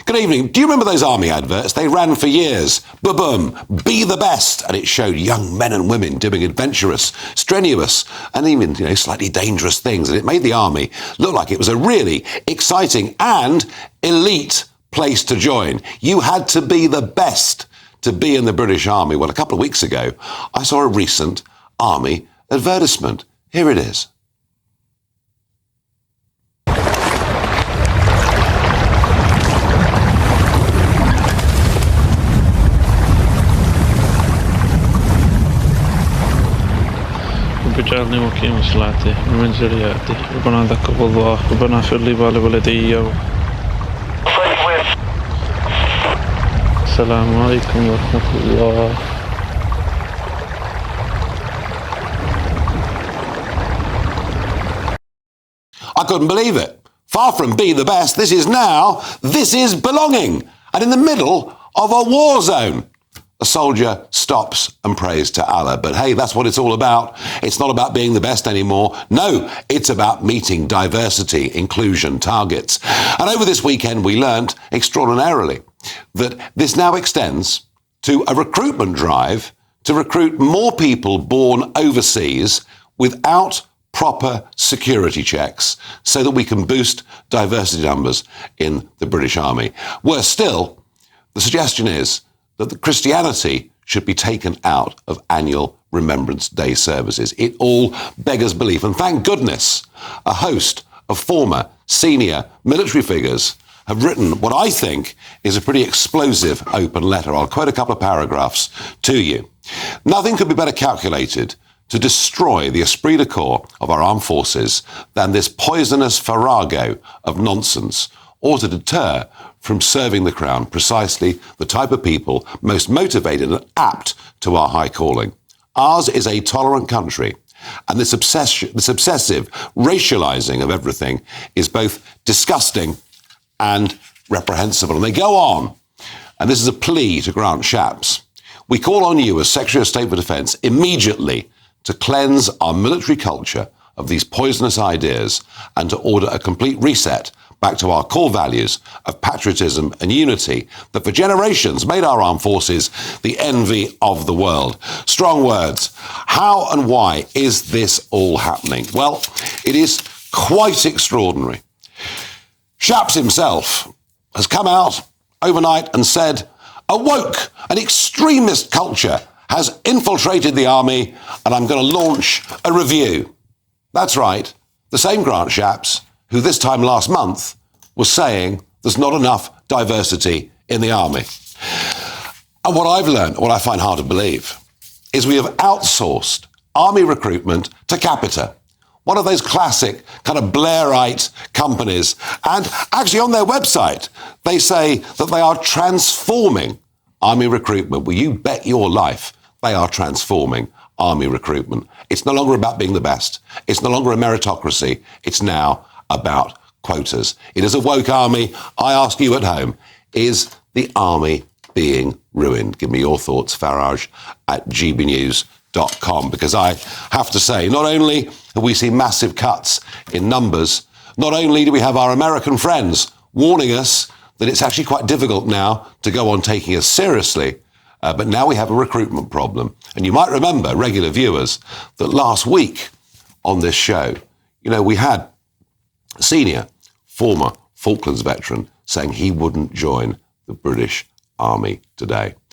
Good evening. Do you remember those army adverts? They ran for years. Boom, be the best. And it showed young men and women doing adventurous, strenuous, and even, slightly dangerous things. And it made the army look like it was a really exciting and elite place to join. You had to be the best to be in the British Army. Well, a couple of weeks ago, I saw a recent army advertisement. Here it is. بجعلني مقيم صلاتي ومن ذرياتي ربنا تقبل الله ربنا اغفر لي ولوالدي السلام عليكم ورحمة الله. I couldn't believe it. Far from be the best, this is belonging. And in the middle of a war zone. A soldier stops and prays to Allah. But hey, that's what it's all about. It's not about being the best anymore. No, it's about meeting diversity, inclusion targets. And over this weekend, we learnt extraordinarily that this now extends to a recruitment drive to recruit more people born overseas without proper security checks so that we can boost diversity numbers in the British Army. Worse still, the suggestion is that the Christianity should be taken out of annual Remembrance Day services. It all beggars belief. And thank goodness a host of former senior military figures have written what I think is a pretty explosive open letter. I'll quote a couple of paragraphs to you. Nothing could be better calculated to destroy the esprit de corps of our armed forces than this poisonous farrago of nonsense, or to deter from serving the Crown precisely the type of people most motivated and apt to our high calling. Ours is a tolerant country, and this obsessive racialising of everything is both disgusting and reprehensible. And they go on, and this is a plea to Grant Shapps. We call on you as Secretary of State for Defence immediately to cleanse our military culture of these poisonous ideas and to order a complete reset back to our core values of patriotism and unity that for generations made our armed forces the envy of the world. Strong words. How and why is this all happening? Well, it is quite extraordinary. Shapps himself has come out overnight and said, a woke, an extremist culture has infiltrated the army and I'm going to launch a review. That's right. The same Grant Shapps who this time last month was saying there's not enough diversity in the army. And what I've learned, what I find hard to believe, is we have outsourced army recruitment to Capita, one of those classic kind of Blairite companies. And actually on their website, they say that they are transforming army recruitment. Well, you bet your life they are transforming army recruitment. It's no longer about being the best. It's no longer a meritocracy. It's now about quotas. It is a woke army. I ask you at home, is the army being ruined? Give me your thoughts, Farage at gbnews.com, because I have to say, not only have we seen massive cuts in numbers, not only do we have our American friends warning us that it's actually quite difficult now to go on taking us seriously, but now we have a recruitment problem. And you might remember, regular viewers, that last week on this show, we had a senior former Falklands veteran saying he wouldn't join the British Army today.